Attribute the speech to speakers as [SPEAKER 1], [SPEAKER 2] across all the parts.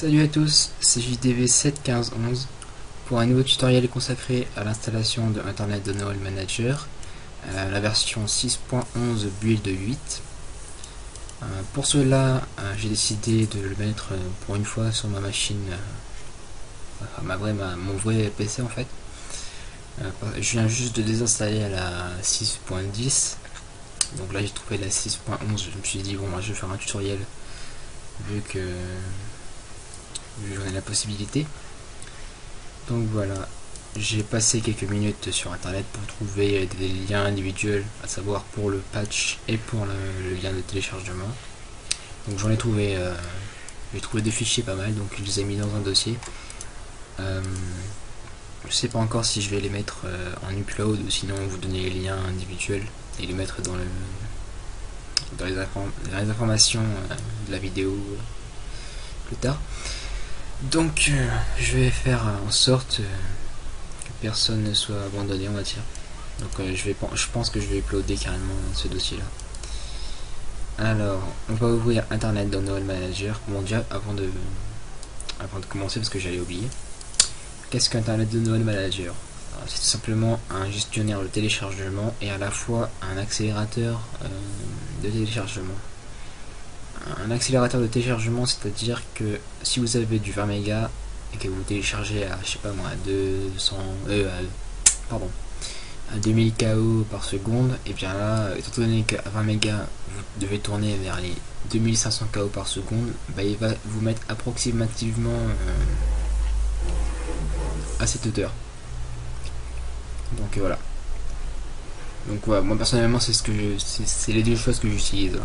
[SPEAKER 1] Salut à tous, c'est JDV71511 pour un nouveau tutoriel consacré à l'installation de Internet Download Manager, la version 6.11 build 8. Pour cela, j'ai décidé de le mettre pour une fois sur ma machine, mon vrai PC en fait. Je viens juste de désinstaller à la 6.10, donc là j'ai trouvé la 6.11, je me suis dit bon moi je vais faire un tutoriel vu que j'en ai la possibilité. Donc voilà, j'ai passé quelques minutes sur internet pour trouver des liens individuels, à savoir pour le patch et pour le lien de téléchargement. Donc j'en ai trouvé, j'ai trouvé des fichiers pas mal, donc je les ai mis dans un dossier. Je sais pas encore si je vais les mettre en upload ou sinon vous donner les liens individuels et les mettre dans les informations de la vidéo plus tard. Donc je vais faire en sorte que personne ne soit abandonné, on va dire. Donc je pense que je vais uploader carrément ce dossier là. Alors on va ouvrir Internet Download Manager. Bon déjà avant de commencer, parce que j'allais oublier, qu'est-ce qu'Internet Download Manager? C'est tout simplement un gestionnaire de téléchargement et à la fois un accélérateur de téléchargement. Un accélérateur de téléchargement, c'est-à-dire que si vous avez du 20 mégas et que vous téléchargez à, je sais pas moi, à 2000 KO par seconde, et bien là, étant donné qu'à 20 mégas vous devez tourner vers les 2500 KO par seconde, bah, il va vous mettre approximativement à cette hauteur. Donc voilà. Donc ouais, moi personnellement c'est les deux choses que j'utilise.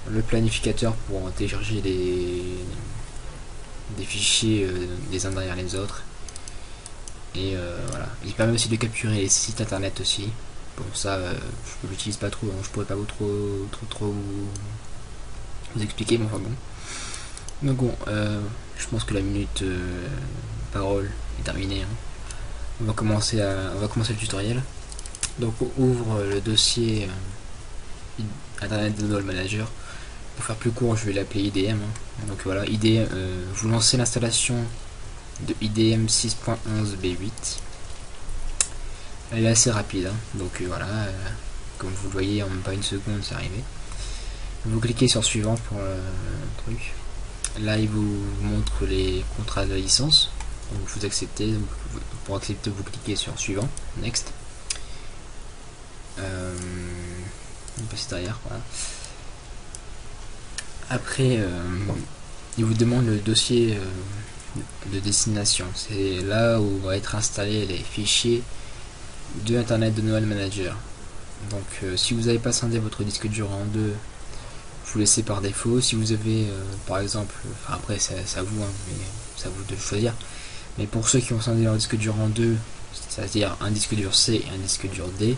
[SPEAKER 1] Le planificateur pour télécharger des fichiers les uns derrière les autres, et voilà, il permet aussi de capturer les sites internet aussi. Bon ça je l'utilise pas trop, hein. Je pourrais pas trop vous expliquer, mais enfin bon. Donc bon, je pense que la minute parole est terminée, hein. On va commencer le tutoriel. Donc on ouvre le dossier Internet Download Manager. Pour faire plus court, je vais l'appeler IDM. Donc voilà, IDM, vous lancez l'installation de IDM 6.11 B8. Elle est assez rapide, hein. Donc voilà, comme vous le voyez, en même pas une seconde, c'est arrivé. Vous cliquez sur suivant pour le truc. Là, il vous montre les contrats de licence. Donc vous acceptez. Pour accepter, vous cliquez sur suivant, next. On passe derrière, voilà. Après, il vous demande le dossier de destination. C'est là où vont être installés les fichiers de Internet Download Manager. Donc, si vous n'avez pas scindé votre disque dur en deux, vous laissez par défaut. Si vous avez, par exemple, enfin après c'est à vous, hein, mais c'est à vous de choisir. Mais pour ceux qui ont scindé leur disque dur en deux, c'est-à-dire un disque dur C et un disque dur D,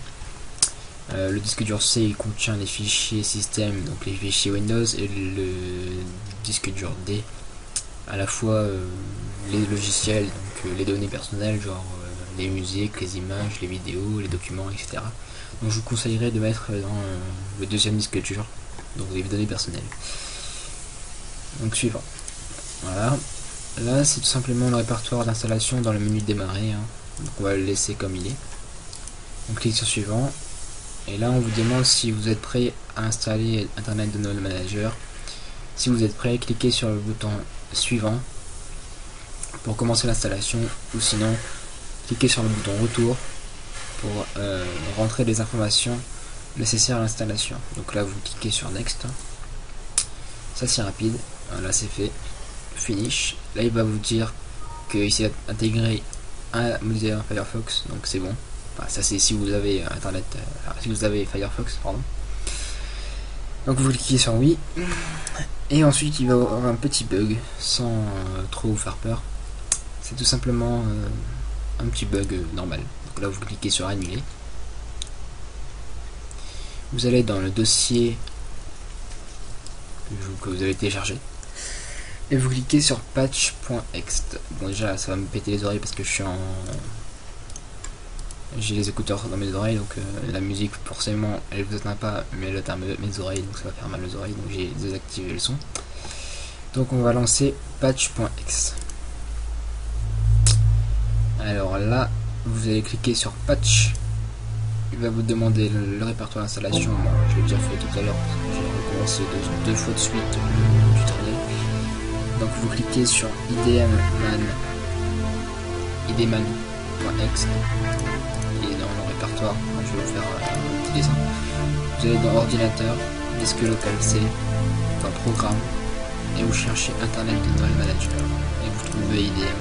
[SPEAKER 1] le disque dur C il contient les fichiers système, donc les fichiers Windows, et le disque dur D à la fois les logiciels, donc les données personnelles, genre les musiques, les images, les vidéos, les documents, etc. Donc je vous conseillerais de mettre dans le deuxième disque dur, donc les données personnelles. Donc suivant. Voilà. Là c'est tout simplement le répertoire d'installation dans le menu démarrer, hein. Donc on va le laisser comme il est. On clique sur suivant. Et là on vous demande si vous êtes prêt à installer Internet Download Manager. Si vous êtes prêt, cliquez sur le bouton suivant pour commencer l'installation, ou sinon cliquez sur le bouton retour pour rentrer les informations nécessaires à l'installation. Donc là vous cliquez sur next, ça c'est rapide, là c'est fait, finish. Là il va vous dire qu'il s'est intégré un Mozilla Firefox, donc c'est bon. Enfin, ça c'est si vous avez internet, si vous avez Firefox, pardon. Donc vous cliquez sur oui, et ensuite il va y avoir un petit bug sans trop vous faire peur. C'est tout simplement un petit bug normal. Donc là vous cliquez sur annuler. Vous allez dans le dossier que vous avez téléchargé et vous cliquez sur patch.ext. Bon déjà ça va me péter les oreilles parce que j'ai les écouteurs dans mes oreilles, donc la musique forcément elle vous atteint pas, mais elle atteint mes oreilles, donc ça va faire mal aux oreilles, donc j'ai désactivé le son. Donc on va lancer patch.x. Alors là, vous allez cliquer sur patch. Il va vous demander le répertoire d'installation. Bon, je l'ai déjà fait tout à l'heure, j'ai recommencé deux fois de suite le tutoriel. Donc vous cliquez sur idman.x et dans le répertoire, je vais vous faire un petit dessin. Vous allez dans ordinateur, disque local C, dans programme, et vous cherchez Internet de Noël Manager et vous trouvez IDM.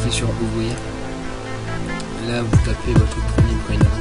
[SPEAKER 1] Cliquez sur ouvrir. Là vous tapez votre premier prénom.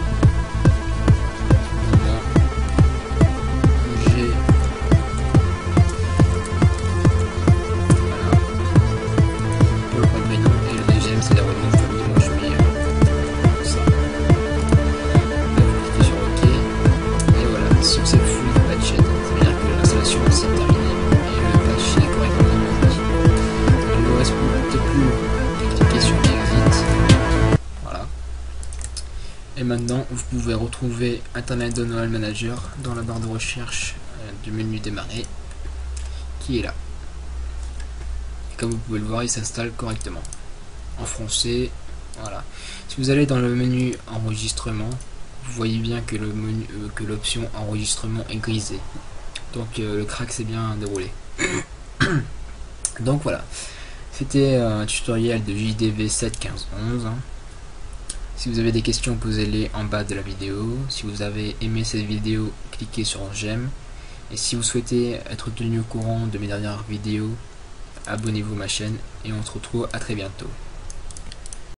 [SPEAKER 1] Et maintenant, vous pouvez retrouver Internet de Noël Manager dans la barre de recherche du menu démarrer, qui est là. Et comme vous pouvez le voir, il s'installe correctement en français. Voilà. Si vous allez dans le menu enregistrement, vous voyez bien que le menu, que l'option enregistrement est grisée. Donc le crack s'est bien déroulé. Donc voilà. C'était un tutoriel de JDV 7.15.11. Si vous avez des questions, posez-les en bas de la vidéo. Si vous avez aimé cette vidéo, cliquez sur j'aime. Et si vous souhaitez être tenu au courant de mes dernières vidéos, abonnez-vous à ma chaîne et on se retrouve à très bientôt.